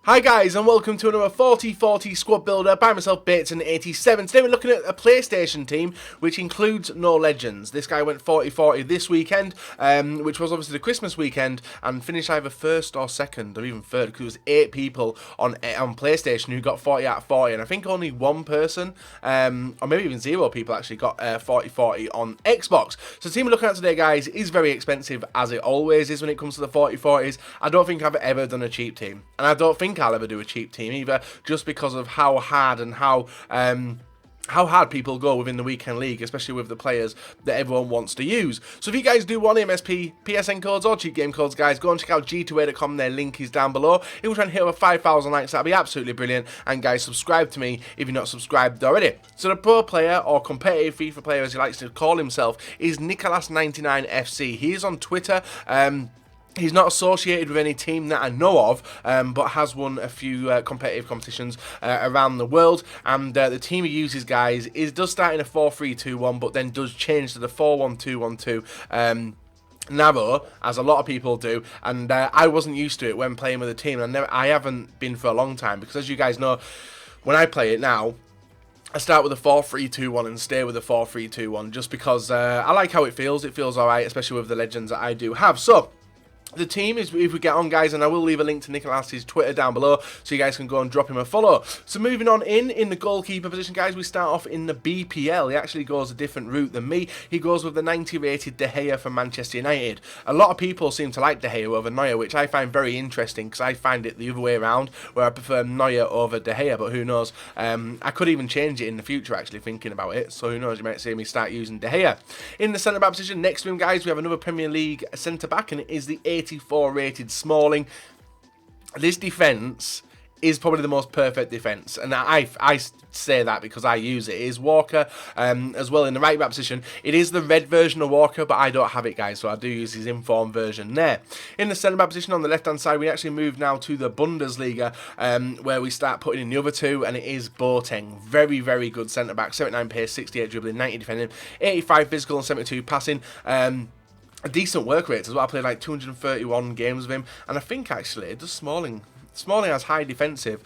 Hi guys, and welcome to another 40-40 squad builder by myself, Bateson87. Today we're looking at a PlayStation team which includes no legends. This guy went 40-40 this weekend, which was obviously the Christmas weekend, and finished either first or second or even third, because it was 8 people on PlayStation who got 40 out of 40, and I think only one person, or maybe even 0 people actually got 40-40 on Xbox. So the team we're looking at today, guys, is very expensive, as it always is when it comes to the 40-40s. I don't think I've ever done a cheap team, and I don't think I'll ever do a cheap team either, just because of how hard and how hard people go within the weekend league, especially with the players that everyone wants to use. So if you guys do want MSP, PSN codes or cheap game codes, guys, go and check out g2a.com. Their link is down below. If we're trying to hit over 5,000 likes, that'd be absolutely brilliant. And guys, subscribe to me if you're not subscribed already. So the pro player, or competitive FIFA player as he likes to call himself, is Nicholas99FC. He is on Twitter. He's not associated with any team that I know of, but has won a few competitive competitions around the world. And the team he uses, guys, does start in a 4-3-2-1, but then does change to the 4-1-2-1-2. Narrow, as a lot of people do, and I wasn't used to it when playing with a team. I haven't been for a long time, because as you guys know, when I play it now, I start with a 4-3-2-1 and stay with a 4-3-2-1, just because I like how it feels. It feels alright, especially with the legends that I do have. So the team is, if we get on, guys, and I will leave a link to Nicholas's Twitter down below, so you guys can go and drop him a follow. So moving on in the goalkeeper position, guys, we start off in the BPL. He actually goes a different route than me. He goes with the 90 rated De Gea from Manchester United. A lot of people seem to like De Gea over Neuer, which I find very interesting, because I find it the other way around, where I prefer Neuer over De Gea, but who knows. I could even change it in the future, actually, thinking about it, so who knows, you might see me start using De Gea. In the centre-back position, next to him, guys, we have another Premier League centre-back, and it is the 84 rated Smalling. This defence is probably the most perfect defence, and I say that because I use it. It is Walker as well in the right back position. It is the red version of Walker, but I don't have it, guys, so I do use his informed version there. In the centre back position on the left hand side, we actually move now to the Bundesliga, where we start putting in the other two, and it is Boateng. Very, very good centre back. 79 pace, 68 dribbling, 90 defending, 85 physical and 72 passing. A decent work rate as well. I played like 231 games with him, and I think actually does Smalling has high defensive.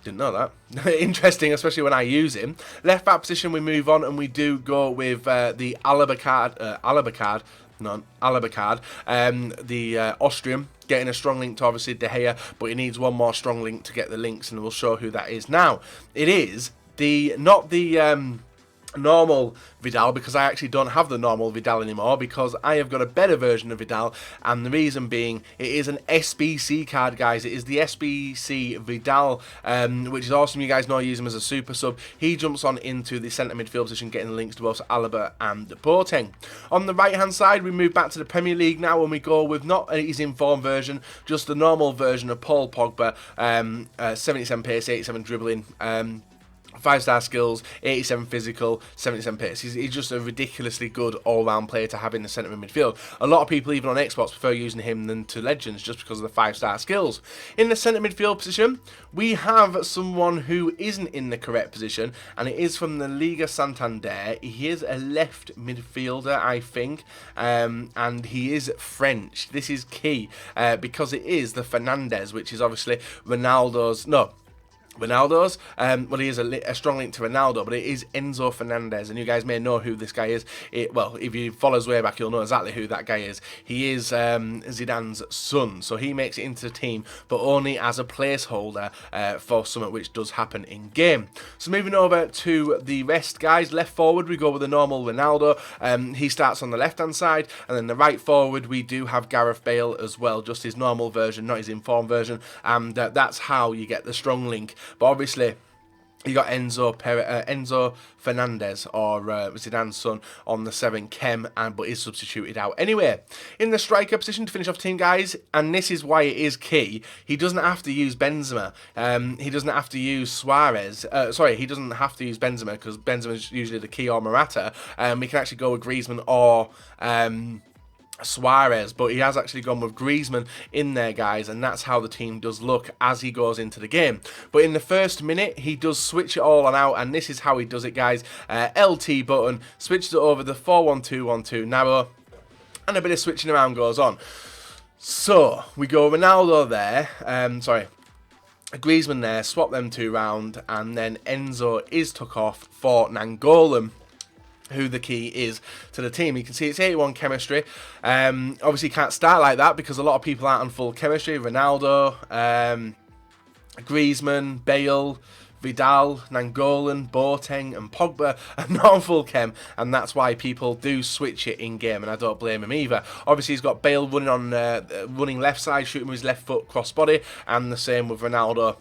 Didn't know that. Interesting, especially when I use him. Left back position, we move on, and we do go with the Alabacard, the Austrian, getting a strong link to obviously De Gea, but he needs one more strong link to get the links, and we'll show who that is now. It is not the normal Vidal, because I actually don't have the normal Vidal anymore, because I have got a better version of Vidal, and the reason being, it is an SBC card, guys. It is the SBC Vidal, which is awesome. You guys know I use him as a super sub. He jumps on into the centre midfield position, getting the links to both Alaba and Boateng. On the right hand side, we move back to the Premier League now, and we go with not his informed version, just the normal version of Paul Pogba. 77 pace, 87 dribbling, 5-star skills, 87 physical, 77 pace. He's just a ridiculously good all-round player to have in the centre of midfield. A lot of people, even on Xbox, prefer using him than to Legends, just because of the 5-star skills. In the centre midfield position, we have someone who isn't in the correct position, and it is from the Liga Santander. He is a left midfielder, I think, and he is French. This is key, because it is the Fernandes, which is obviously Ronaldo's well, he is a strong link to Ronaldo, but it is Enzo Fernandez, and you guys may know who this guy is. Well, if you follow us way back, you'll know exactly who that guy is. He is Zidane's son, so he makes it into the team, but only as a placeholder for something which does happen in game. So moving over to the rest, guys, left forward, we go with the normal Ronaldo. He starts on the left-hand side, and then the right forward, we do have Gareth Bale as well, just his normal version, not his informed version, and that's how you get the strong link. But obviously, you got Enzo Fernandez, or Zidane's son, on the 7 chem, but is substituted out anyway. In the striker position to finish off team, guys, and this is why it is key, he doesn't have to use Benzema. He doesn't have to use Suarez. He doesn't have to use Benzema, because Benzema is usually the key, or Morata. We can actually go with Griezmann or Suarez, but he has actually gone with Griezmann in there, guys, and that's how the team does look as he goes into the game. But in the first minute, he does switch it all on out, and this is how he does it, guys. LT button, switches it over the 4-1-2-1-2 narrow, and a bit of switching around goes on. So we go Ronaldo there, Griezmann there, swap them two round, and then Enzo is took off for Nainggolan, who the key is to the team. You can see it's 81 chemistry. Obviously can't start like that because a lot of people aren't on full chemistry. Ronaldo, Griezmann, Bale, Vidal, Nainggolan, Boateng and Pogba are not on full chem, and that's why people do switch it in game, and I don't blame him either. Obviously he's got Bale running on running left side, shooting with his left foot cross body, and the same with Ronaldo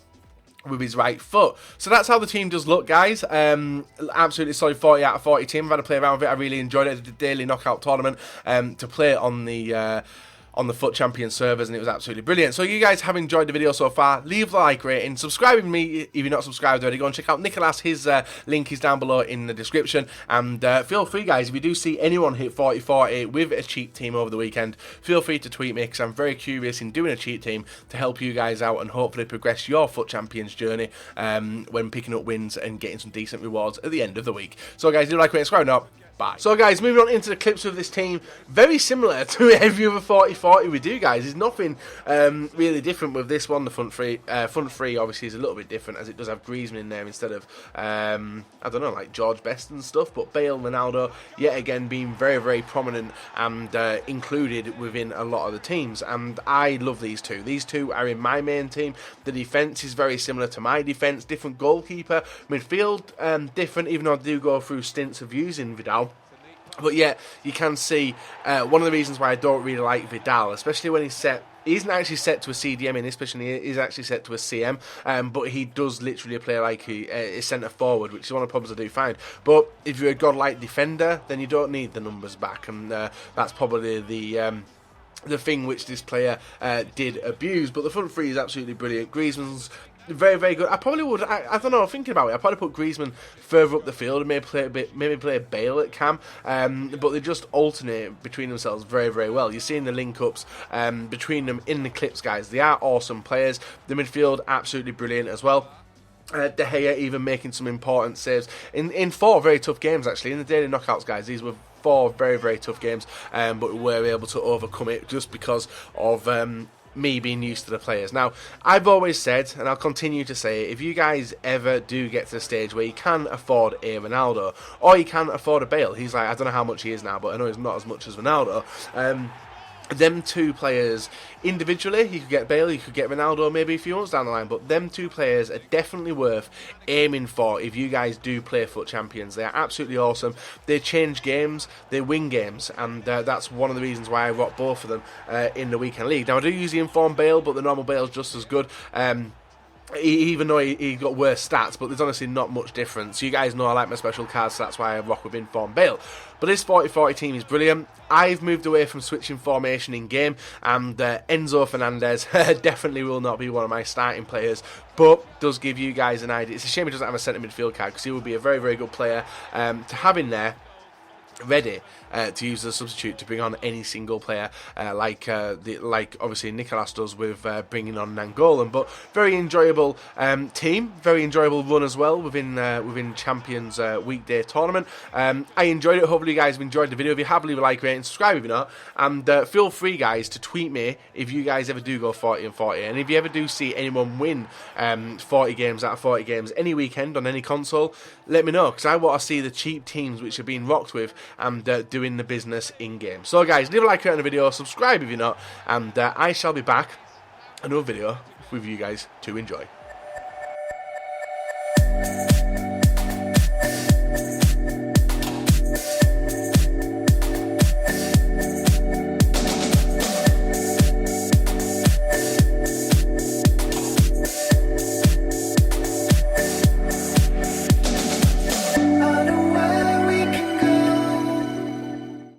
with his right foot. So that's how the team does look, guys. Absolutely solid 40 out of 40 team. I've had to play around with it. I really enjoyed it. I did the daily knockout tournament to play it on the FUT Champion servers, and it was absolutely brilliant. So you guys have enjoyed the video so far, leave a like rating, subscribe with me if you're not subscribed already. Go and check out Nicholas, his link is down below in the description, and feel free, guys, if you do see anyone hit 40-40 with a cheat team over the weekend, feel free to tweet me, because I'm very curious in doing a cheat team to help you guys out and hopefully progress your FUT Champions journey when picking up wins and getting some decent rewards at the end of the week. So guys, do like, rate, subscribe, not. Bye. So guys, moving on into the clips of this team, very similar to every other 40-40 we do, guys. There's nothing really different with this one. The front three obviously is a little bit different, as it does have Griezmann in there instead of I don't know, like George Best and stuff. But Bale, Ronaldo, yet again being very, very prominent and included within a lot of the teams. And I love these two. These two are in my main team. The defence is very similar to my defence. Different goalkeeper, midfield different, even though I do go through stints of using Vidal. But yeah, you can see one of the reasons why I don't really like Vidal, especially when he's set. He isn't actually set to a CDM in this position, he's actually set to a CM, but he does literally play like he is centre forward, which is one of the problems I do find. But if you're a godlike defender, then you don't need the numbers back, and that's probably the thing which this player did abuse. But the front three is absolutely brilliant. Griezmann's very, very good. I probably would. I don't know. Thinking about it, I probably put Griezmann further up the field and maybe play Bale at cam. But they just alternate between themselves very, very well. You're seeing the link ups between them in the clips, guys. They are awesome players. The midfield absolutely brilliant as well. De Gea even making some important saves in 4 very tough games, actually. In the daily knockouts, guys, these were 4 very, very tough games, but we were able to overcome it just because of me being used to the players. Now, I've always said, and I'll continue to say, if you guys ever do get to the stage where you can afford a Ronaldo, or you can afford a Bale, he's like, I don't know how much he is now, but I know he's not as much as Ronaldo. Them two players individually, you could get Bale, you could get Ronaldo maybe a few months down the line, but them two players are definitely worth aiming for if you guys do play FUT Champions. They are absolutely awesome. They change games, they win games, and that's one of the reasons why I rock both of them in the weekend league. Now, I do use the informed Bale, but the normal Bale's just as good. Even though he got worse stats, but there's honestly not much difference. You guys know I like my special cards, so that's why I rock with Informed Bale. But this 40-40 team is brilliant. I've moved away from switching formation in game, and Enzo Fernandez definitely will not be one of my starting players, but does give you guys an idea. It's a shame he doesn't have a centre midfield card, because he would be a very, very good player to have in there, ready to use as a substitute to bring on any single player, like obviously Nicholas does with bringing on Nainggolan. But very enjoyable team, very enjoyable run as well within Champions weekday tournament. I enjoyed it. Hopefully you guys have enjoyed the video. If you have, leave a like, rate and subscribe if you're not, and feel free, guys, to tweet me if you guys ever do go 40-40, and if you ever do see anyone win 40 games out of 40 games any weekend on any console, let me know, because I want to see the cheap teams which are being rocked with and doing the business in game. So guys, leave a like on the video, subscribe if you're not, and I shall be back another video with you guys to enjoy.